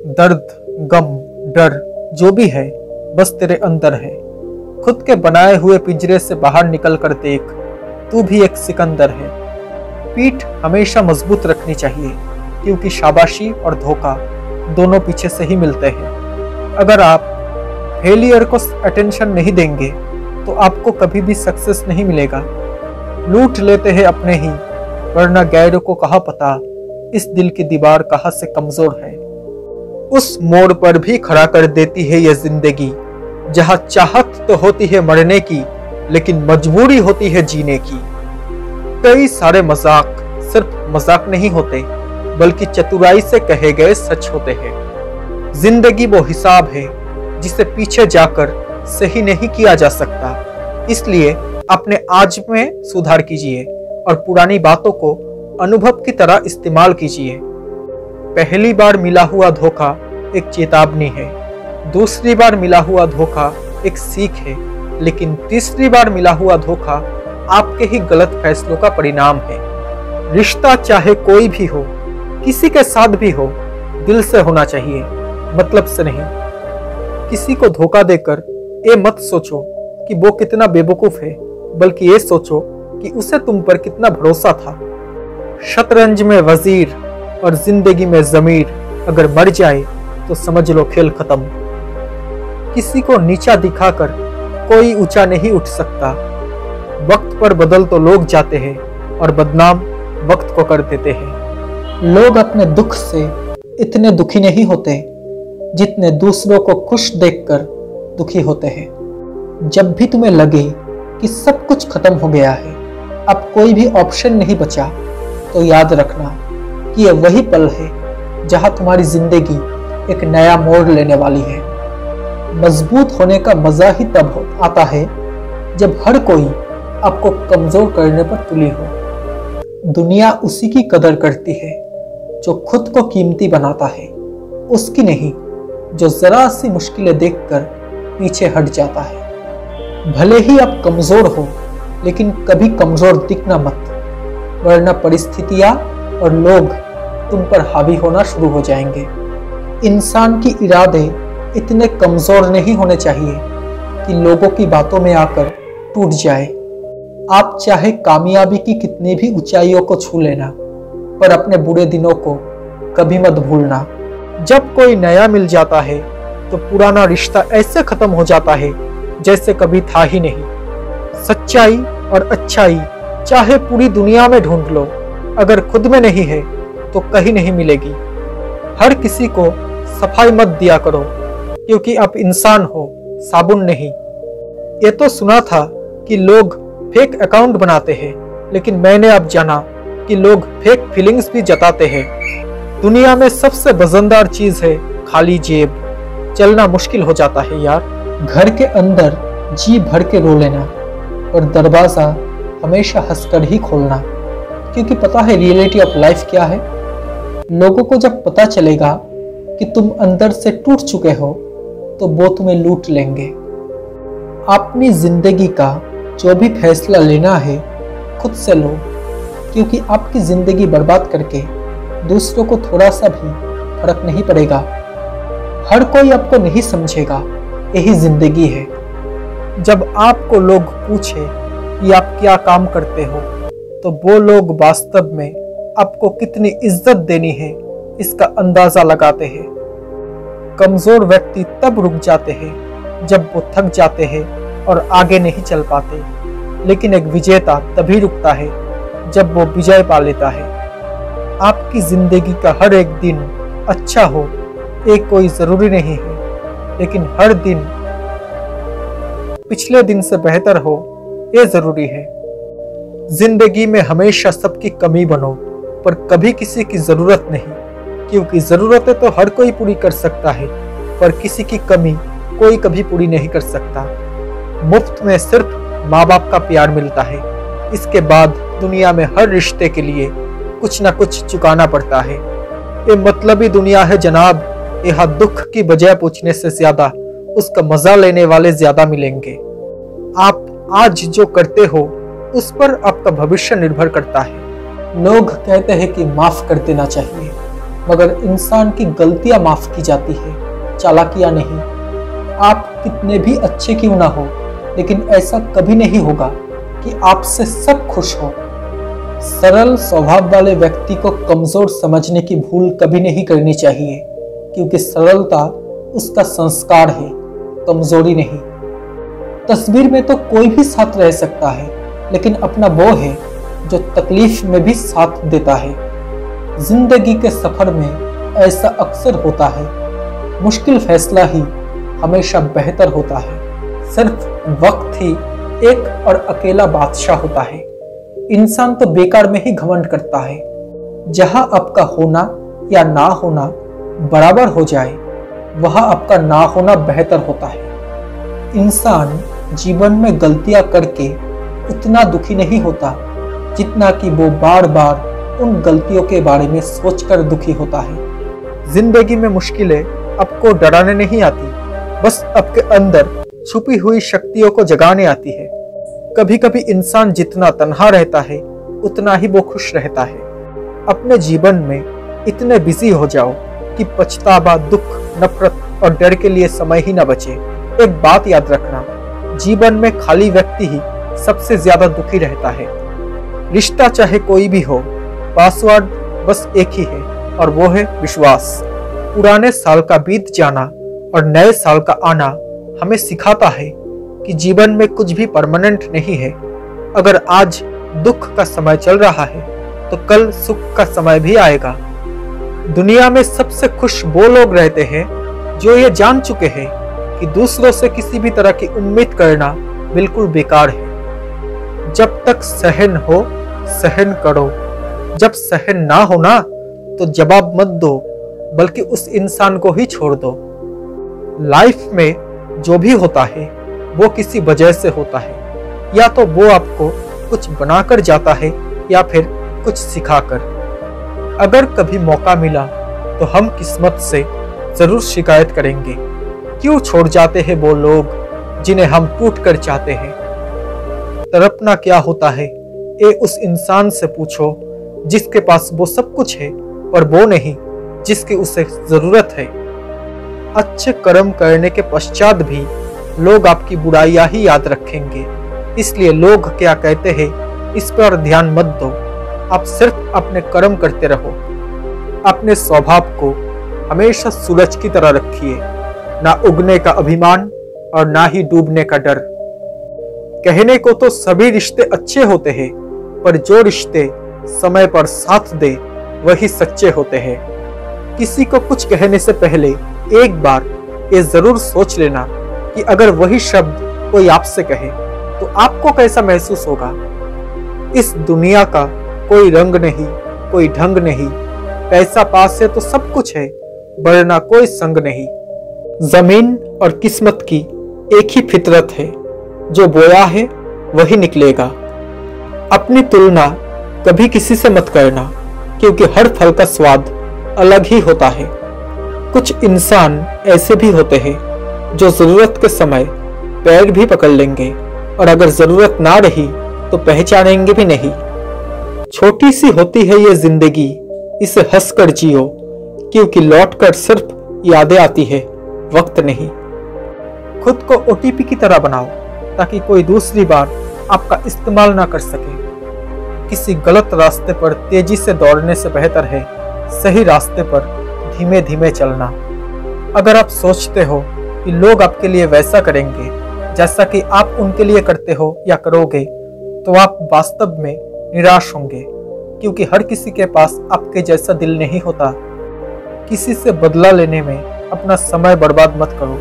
दर्द, गम, डर जो भी है बस तेरे अंदर है। खुद के बनाए हुए पिंजरे से बाहर निकल कर देख, तू भी एक सिकंदर है। पीठ हमेशा मजबूत रखनी चाहिए क्योंकि शाबाशी और धोखा दोनों पीछे से ही मिलते हैं। अगर आप फेलियर को अटेंशन नहीं देंगे तो आपको कभी भी सक्सेस नहीं मिलेगा। लूट लेते हैं अपने ही, वरना गैरों को कहाँ पता इस दिल की दीवार कहाँ से कमजोर है। उस मोड़ पर भी खड़ा कर देती है ये जिंदगी जहाँ चाहत तो होती है मरने की, लेकिन मजबूरी होती है जीने की। कई सारे मजाक सिर्फ मजाक नहीं होते बल्कि चतुराई से कहे गए सच होते हैं। जिंदगी वो हिसाब है जिसे पीछे जाकर सही नहीं किया जा सकता, इसलिए अपने आज में सुधार कीजिए और पुरानी बातों को अनुभव की तरह इस्तेमाल कीजिए। पहली बार मिला हुआ धोखा एक चेतावनी है, दूसरी बार मिला हुआ धोखा एक सीख है, लेकिन तीसरी बार मिला हुआ धोखा आपके ही गलत फैसलों का परिणाम है। रिश्ता चाहे कोई भी हो, किसी के साथ भी हो, दिल से होना चाहिए, मतलब से नहीं। किसी को धोखा देकर ये मत सोचो कि वो कितना बेवकूफ है, बल्कि ये सोचो कि उसे तुम पर कितना भरोसा था। शतरंज में वजीर और जिंदगी में जमीर अगर मर जाए तो समझ लो खेल खत्म। किसी को नीचा दिखाकर कोई ऊंचा नहीं उठ सकता। वक्त पर बदल तो लोग जाते हैं और बदनाम वक्त को कर देते हैं। लोग अपने दुख से इतने दुखी नहीं होते जितने दूसरों को खुश देखकर दुखी होते हैं। जब भी तुम्हें लगे कि सब कुछ खत्म हो गया है, अब कोई भी ऑप्शन नहीं बचा, तो याद रखना कि यह वही पल है जहां तुम्हारी जिंदगी एक नया मोड़ लेने वाली है। मजबूत होने का मजा ही तब आता है जब हर कोई आपको कमजोर करने पर तुली हो। दुनिया उसी की कदर करती है जो खुद को कीमती बनाता है, उसकी नहीं जो जरा सी मुश्किलें देखकर पीछे हट जाता है। भले ही आप कमजोर हो, लेकिन कभी कमजोर दिखना मत, वरना परिस्थितियां और लोग तुम पर हावी होना शुरू हो जाएंगे। इंसान की इरादे इतने कमजोर नहीं होने चाहिए कि लोगों की बातों में आकर टूट जाए। आप चाहे कामयाबी की कितनी भी ऊंचाइयों को छू लेना, पर अपने बुरे दिनों को कभी मत भूलना। जब कोई नया मिल जाता है तो पुराना रिश्ता ऐसे खत्म हो जाता है जैसे कभी था ही नहीं। सच्चाई और अच्छाई चाहे पूरी दुनिया में ढूंढ लो, अगर खुद में नहीं है तो कहीं नहीं मिलेगी। हर किसी को सफाई मत दिया करो क्योंकि आप इंसान हो, साबुन नहीं। ये तो सुना था कि लोग फेक अकाउंट बनाते हैं, लेकिन मैंने अब जाना कि लोग फेक फीलिंग्स भी जताते हैं। दुनिया में सबसे वजनदार चीज है खाली जेब। चलना मुश्किल हो जाता है यार। घर के अंदर जी भर के रो लेना और दरवाजा हमेशा हंसकर ही खोलना, क्योंकि पता है रियलिटी ऑफ लाइफ क्या है। लोगों को जब पता चलेगा कि तुम अंदर से टूट चुके हो तो वो तुम्हें लूट लेंगे। अपनी जिंदगी का जो भी फैसला लेना है खुद से लो, क्योंकि आपकी जिंदगी बर्बाद करके दूसरों को थोड़ा सा भी फर्क नहीं पड़ेगा। हर कोई आपको नहीं समझेगा, यही जिंदगी है। जब आपको लोग पूछे कि आप क्या काम करते हो, तो वो लोग वास्तव में आपको कितनी इज्जत देनी है इसका अंदाजा लगाते हैं। कमजोर व्यक्ति तब रुक जाते हैं जब वो थक जाते हैं और आगे नहीं चल पाते, लेकिन एक विजेता तभी रुकता है जब वो विजय पा लेता है। आपकी जिंदगी का हर एक दिन अच्छा हो एक कोई जरूरी नहीं है, लेकिन हर दिन पिछले दिन से बेहतर हो ये जरूरी है। जिंदगी में हमेशा सबकी कमी बनो, पर कभी किसी की जरूरत नहीं, क्योंकि जरूरतें तो हर कोई पूरी कर सकता है, पर किसी की कमी कोई कभी पूरी नहीं कर सकता। मुफ्त में सिर्फ माँ बाप का प्यार मिलता है, इसके बाद दुनिया में हर रिश्ते के लिए कुछ ना कुछ चुकाना पड़ता है। ये मतलबी दुनिया है जनाब, यहाँ दुख की बजाय पूछने से ज्यादा उसका मजा लेने वाले ज्यादा मिलेंगे। आप आज जो करते हो उस पर आपका भविष्य निर्भर करता है। लोग कहते हैं कि माफ कर देना चाहिए, मगर इंसान की गलतियां माफ की जाती है, चालाकियां नहीं। आप कितने भी अच्छे क्यों ना हो, लेकिन ऐसा कभी नहीं होगा कि आपसे सब खुश हो। सरल स्वभाव वाले व्यक्ति को कमजोर समझने की भूल कभी नहीं करनी चाहिए, क्योंकि सरलता उसका संस्कार है, कमजोरी नहीं। तस्वीर में तो कोई भी साथ रह सकता है, लेकिन अपना वो है जो तकलीफ में भी साथ देता है। जिंदगी के सफर में ऐसा अक्सर होता है, मुश्किल फैसला ही हमेशा बेहतर होता है। सिर्फ वक्त ही एक और अकेला बादशाह होता है। इंसान तो बेकार में ही घमंड करता है। जहां आपका होना या ना होना बराबर हो जाए, वहां आपका ना होना बेहतर होता है। इंसान जीवन में गलतियां करके उतना दुखी नहीं होता जितना कि वो बार बार उन गलतियों के बारे में सोचकर दुखी होता है। जिंदगी में मुश्किलें आपको डराने नहीं आती, बस आपके अंदर छुपी हुई शक्तियों को जगाने आती है। कभी कभी इंसान जितना तन्हा रहता है, उतना ही वो खुश रहता है। अपने जीवन में इतने बिजी हो जाओ कि पछतावा, दुख, नफरत और डर के लिए समय ही न बचे। एक बात याद रखना, जीवन में खाली व्यक्ति ही सबसे ज्यादा दुखी रहता है। रिश्ता चाहे कोई भी हो, पासवर्ड बस एक ही है, और वो है विश्वास। पुराने साल का बीत जाना और नए साल का आना हमें सिखाता है कि जीवन में कुछ भी परमानेंट नहीं है। अगर आज दुख का समय चल रहा है, तो कल सुख का समय भी आएगा। दुनिया में सबसे खुश वो लोग रहते हैं जो ये जान चुके हैं कि दूसरों से किसी भी तरह की उम्मीद करना बिल्कुल बेकार है। जब तक सहन हो, सहन करो। जब सहन ना हो ना, तो जवाब मत दो, बल्कि उस इंसान को ही छोड़ दो। लाइफ में जो भी होता है वो किसी वजह से होता है। या तो वो आपको कुछ बनाकर जाता है, या फिर कुछ सिखाकर। अगर कभी मौका मिला तो हम किस्मत से जरूर शिकायत करेंगे, क्यों छोड़ जाते हैं वो लोग जिन्हें हम टूट कर चाहते हैं। तड़पना क्या होता है, ये उस इंसान से पूछो जिसके पास वो सब कुछ है, और वो नहीं जिसकी उसे जरूरत है। अच्छे कर्म करने के पश्चात भी लोग आपकी बुराइयां ही याद रखेंगे, इसलिए लोग क्या कहते हैं इस पर ध्यान मत दो। आप सिर्फ अपने कर्म करते रहो। अपने स्वभाव को हमेशा सूरज की तरह रखिए, ना उगने का अभिमान और ना ही डूबने का डर। कहने को तो सभी रिश्ते अच्छे होते हैं, पर जो रिश्ते समय पर साथ दे वही सच्चे होते हैं। किसी को कुछ कहने से पहले एक बार ये जरूर सोच लेना कि अगर वही शब्द कोई आपसे कहे तो आपको कैसा महसूस होगा। इस दुनिया का कोई रंग नहीं, कोई ढंग नहीं। पैसा पास है तो सब कुछ है, वरना कोई संग नहीं। जमीन और किस्मत की एक ही फितरत है, जो बोया है वही निकलेगा। अपनी तुलना कभी किसी से मत करना, क्योंकि हर फल का स्वाद अलग ही होता है। कुछ इंसान ऐसे भी होते हैं जो जरूरत के समय पैर भी पकड़ लेंगे, और अगर जरूरत ना रही तो पहचानेंगे भी नहीं। छोटी सी होती है ये जिंदगी, इसे हंसकर जियो, क्योंकि लौटकर सिर्फ यादें आती है, वक्त नहीं। खुद को ओटीपी की तरह बनाओ, ताकि कोई दूसरी बार आपका इस्तेमाल ना कर सके। किसी गलत रास्ते पर तेजी से दौड़ने से बेहतर है सही रास्ते पर धीमे धीमे चलना। अगर आप सोचते हो कि लोग आपके लिए वैसा करेंगे जैसा कि आप उनके लिए करते हो या करोगे, तो आप वास्तव में निराश होंगे, क्योंकि हर किसी के पास आपके जैसा दिल नहीं होता। किसी से बदला लेने में अपना समय बर्बाद मत करो,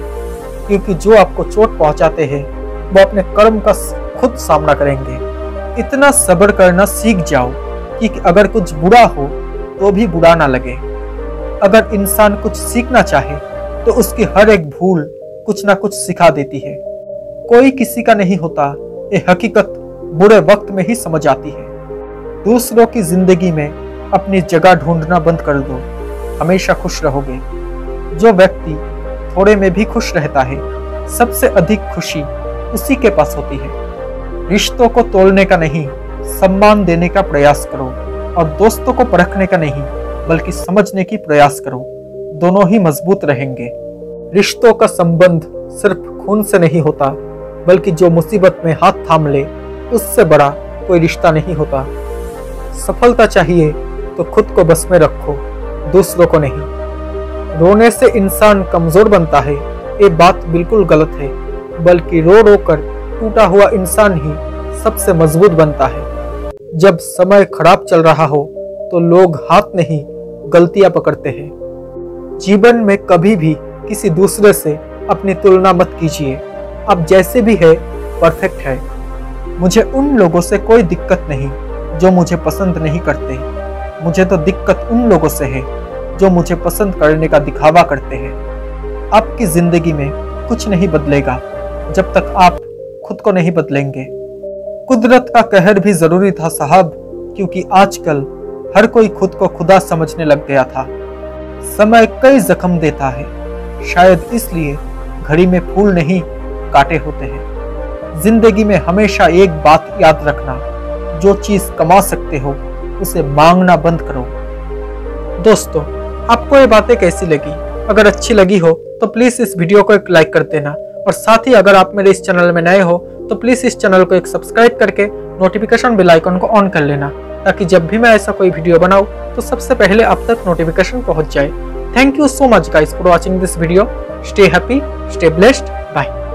क्योंकि जो आपको चोट पहुंचाते हैं वो अपने कर्म का खुद सामना करेंगे। इतना सब्र करना सीख जाओ कि अगर कुछ बुरा हो तो भी बुरा ना लगे। अगर इंसान कुछ सीखना चाहे तो उसकी हर एक भूल कुछ ना कुछ सिखा देती है। कोई किसी का नहीं होता, ये हकीकत बुरे वक्त में ही समझ आती है। दूसरों की जिंदगी में अपनी जगह ढूंढना बंद कर दो, हमेशा खुश रहोगे। जो व्यक्ति थोड़े में भी खुश रहता है, सबसे अधिक खुशी उसी के पास होती है। रिश्तों को तोड़ने का नहीं, सम्मान देने का प्रयास करो, और दोस्तों को परखने का नहीं, बल्कि समझने की प्रयास करो। दोनों ही मजबूत रहेंगे। रिश्तों का संबंध सिर्फ खून से नहीं होता, बल्कि जो मुसीबत में हाथ थाम ले उससे बड़ा कोई रिश्ता नहीं होता। सफलता चाहिए तो खुद को बस में रखो, दूसरों को नहीं। रोने से इंसान कमजोर बनता है, ये बात बिल्कुल गलत है, बल्कि रो रो कर टूटा हुआ इंसान ही सबसे मजबूत बनता है। जब समय खराब चल रहा हो तो लोग हाथ नहीं गलतियां पकड़ते हैं। जीवन में कभी भी किसी दूसरे से अपनी तुलना मत कीजिए। अब जैसे भी है परफेक्ट है। मुझे उन लोगों से कोई दिक्कत नहीं जो मुझे पसंद नहीं करते। मुझे तो दिक्कत उन लोगों से है जो मुझे पसंद करने का दिखावा करते हैं। आपकी जिंदगी में कुछ नहीं बदलेगा जब तक आप खुद को नहीं बदलेंगे। कुदरत का कहर भी जरूरी था साहब, क्योंकि आजकल हर कोई खुद को खुदा समझने लग गया था। समय कई जख्म देता है, शायद इसलिए घड़ी में फूल नहीं कांटे होते हैं। जिंदगी में हमेशा एक बात याद रखना, जो चीज कमा सकते हो उसे मांगना बंद करो। दोस्तों, आपको ये बातें कैसी लगी? अगर अच्छी लगी हो तो प्लीज इस वीडियो को एक लाइक कर देना, और साथ ही अगर आप मेरे इस चैनल में नए हो तो प्लीज इस चैनल को एक सब्सक्राइब करके नोटिफिकेशन बेल आइकन को ऑन कर लेना, ताकि जब भी मैं ऐसा कोई वीडियो बनाऊं तो सबसे पहले आप तक नोटिफिकेशन पहुंच जाए। Thank you so much guys for watching this video. Stay happy, stay blessed, bye.